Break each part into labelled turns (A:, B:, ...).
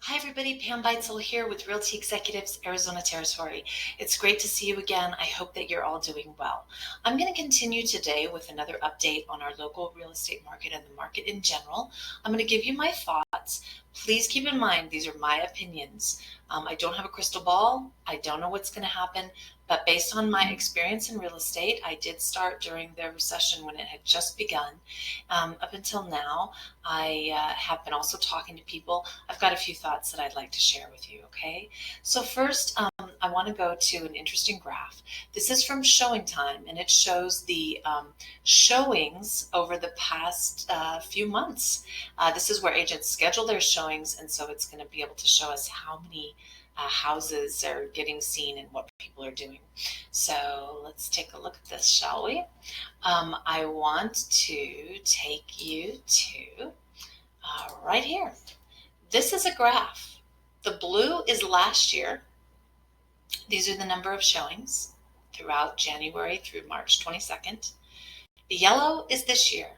A: Hi everybody, Pam Beitzel here with Realty Executives Arizona Territory. It's great to see you again. I hope that you're all doing well. I'm going to continue today with another update on our local real estate market and the market in general. I'm going to give you my thoughts. Please keep in mind these are my opinions. I don't have a crystal ball. I don't know what's going to happen, but based on my experience in real estate, I did start during the recession when it had just begun. Up until now, I have been also talking to people. I've got a few thoughts that I'd like to share with you, okay? So first, I want to go to an interesting graph. This is from Showing Time, and it shows the showings over the past few months. This is where agents schedule their showings, and so it's going to be able to show us how many houses are getting seen and what people are doing. So let's take a look at this, shall we? I want to take you to right here. This is a graph. The blue is last year. These are the number of showings throughout January through March 22nd. The yellow is this year.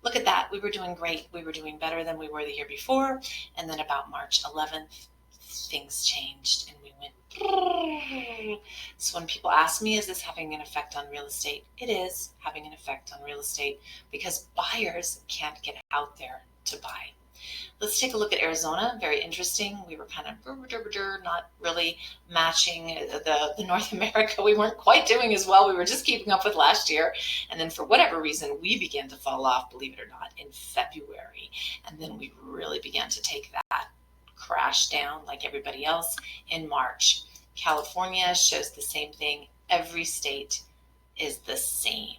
A: Look at that. We were doing great. We were doing better than we were the year before. And then about March 11th, things changed and we went. So when people ask me, is this having an effect on real estate? It is having an effect on real estate because buyers can't get out there to buy. Let's take a look at Arizona. Very interesting. We were kind of not really matching the North America. We weren't quite doing as well. We were just keeping up with last year. And then for whatever reason, we began to fall off, believe it or not, in February. And then we really began to take that crash down like everybody else in March. California shows the same thing. Every state is the same.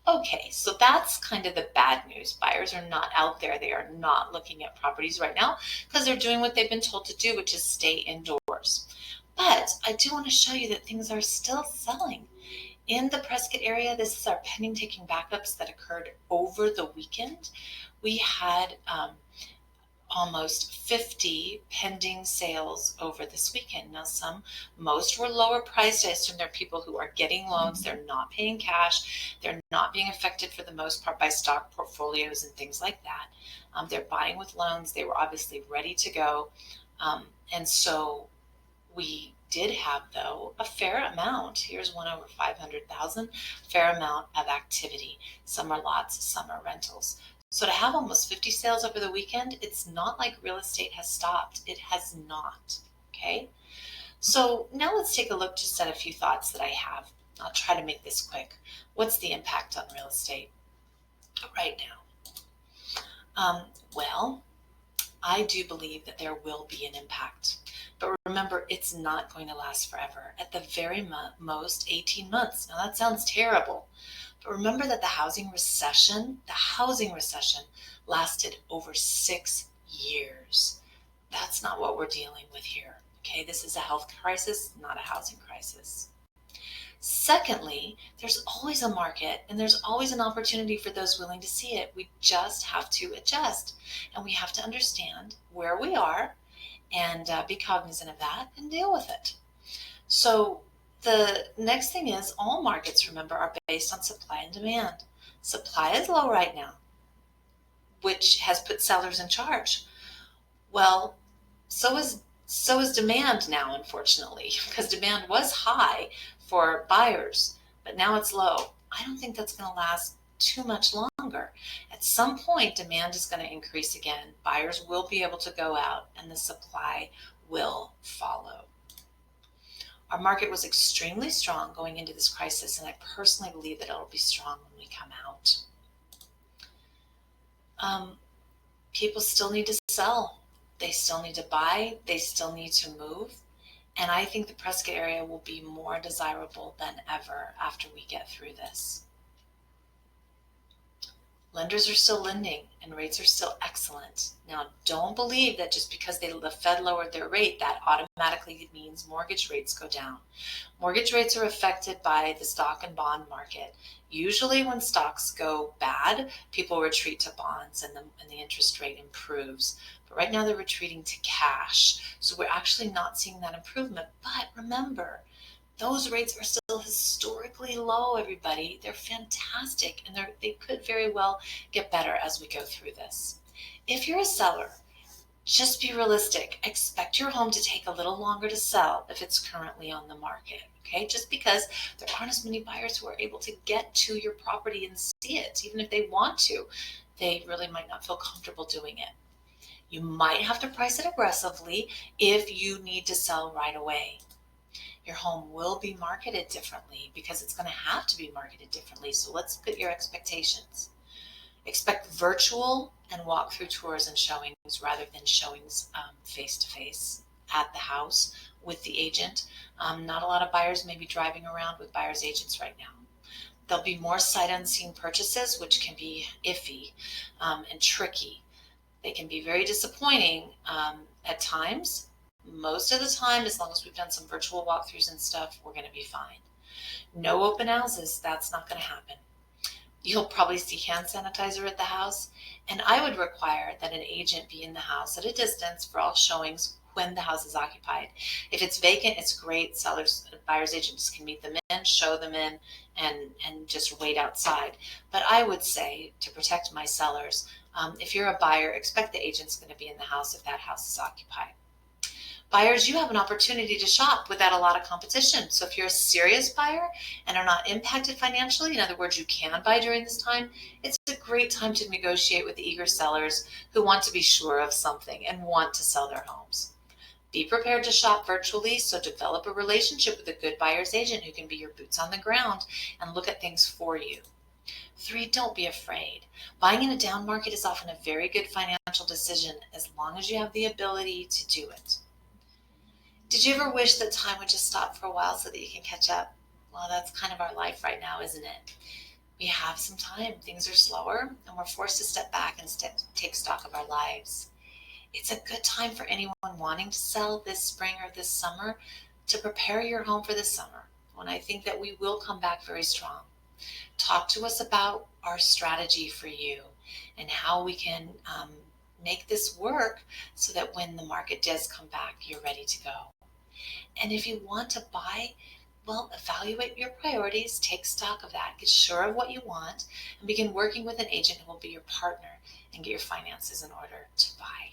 A: Okay, so that's kind of the bad news. Buyers are not out there. They are not looking at properties right now because they're doing what they've been told to do, which is stay indoors. But I do want to show you that things are still selling. In the Prescott area, this is our pending taking backups that occurred over the weekend. We had almost 50 pending sales over this weekend. Now, most were lower priced. I assume they're people who are getting loans. They're not paying cash. They're not being affected for the most part by stock portfolios and things like that. They're buying with loans. They were obviously ready to go. And so we did have, though, a fair amount. Here's one over 500,000, fair amount of activity. Some are lots, some are rentals. So to have almost 50 sales over the weekend, it's not like real estate has stopped. It has not, okay? So now let's take a look just at a few thoughts that I have. I'll try to make this quick. What's the impact on real estate right now? Well, I do believe that there will be an impact. But remember, it's not going to last forever. At the very most, 18 months. Now that sounds terrible. But remember that the housing recession lasted over 6 years. That's not what we're dealing with here. Okay, this is a health crisis, not a housing crisis. Secondly, there's always a market and there's always an opportunity for those willing to see it. We just have to adjust and we have to understand where we are and be cognizant of that and deal with it. So the next thing is all markets, remember, are based on supply and demand. Supply is low right now, which has put sellers in charge. Well, so is demand now, unfortunately, because demand was high for buyers, but now it's low. I don't think that's going to last too much longer. At some point, demand is going to increase again. Buyers will be able to go out and the supply will follow. Our market was extremely strong going into this crisis, and I personally believe that it'll be strong when we come out. People still need to sell. They still need to buy. They still need to move. And I think the Prescott area will be more desirable than ever after we get through this. Lenders are still lending and rates are still excellent. Now, don't believe that just because the Fed lowered their rate, that automatically means mortgage rates go down. Mortgage rates are affected by the stock and bond market. Usually when stocks go bad, people retreat to bonds and the interest rate improves. But right now they're retreating to cash. So we're actually not seeing that improvement. But remember, those rates are still historically low, everybody. They're fantastic, and they could very well get better as we go through this. If you're a seller, Just be realistic. Expect your home to take a little longer to sell if it's currently on the market. Okay, just because there aren't as many buyers who are able to get to your property and see it, even if they want to, they really might not feel comfortable doing it. You might have to price it aggressively if you need to sell right away. Your home will be marketed differently because it's going to have to be marketed differently. So let's put your expectations. Expect virtual and walkthrough tours and showings rather than showings face to face at the house with the agent. Not a lot of buyers may be driving around with buyer's agents right now. There'll be more sight unseen purchases, which can be iffy and tricky. They can be very disappointing at times. Most of the time, as long as we've done some virtual walkthroughs and stuff, we're going to be fine. No open houses, that's not going to happen. You'll probably see hand sanitizer at the house, and I would require that an agent be in the house at a distance for all showings when the house is occupied. If it's vacant, it's great. Buyer's agents can meet them in, show them in, and just wait outside. But I would say, to protect my sellers, if you're a buyer, expect the agent's going to be in the house if that house is occupied. Buyers, you have an opportunity to shop without a lot of competition. So if you're a serious buyer and are not impacted financially, in other words, you can buy during this time, it's a great time to negotiate with eager sellers who want to be sure of something and want to sell their homes. Be prepared to shop virtually, so develop a relationship with a good buyer's agent who can be your boots on the ground and look at things for you. 3, don't be afraid. Buying in a down market is often a very good financial decision as long as you have the ability to do it. Did you ever wish that time would just stop for a while so that you can catch up? Well, that's kind of our life right now, isn't it? We have some time. Things are slower, and we're forced to step back and take stock of our lives. It's a good time for anyone wanting to sell this spring or this summer to prepare your home for this summer, when I think that we will come back very strong. Talk to us about our strategy for you and how we can make this work so that when the market does come back, you're ready to go. And if you want to buy, well, evaluate your priorities, take stock of that, get sure of what you want, and begin working with an agent who will be your partner and get your finances in order to buy.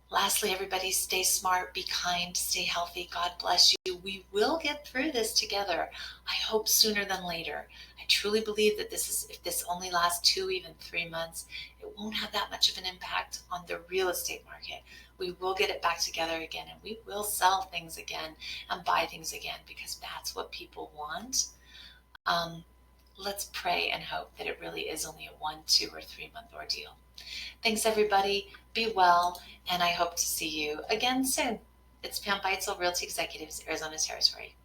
A: Lastly, everybody, stay smart, be kind, stay healthy. God bless you. We will get through this together. I hope sooner than later. I truly believe that if this only lasts 2, even 3 months, it won't have that much of an impact on the real estate market. We will get it back together again, and we will sell things again and buy things again because that's what people want. Let's pray and hope that it really is only a 1, 2, or 3 month ordeal. Thanks, everybody. Be well, and I hope to see you again soon. It's Pam Beitzel, Realty Executives, Arizona Territory.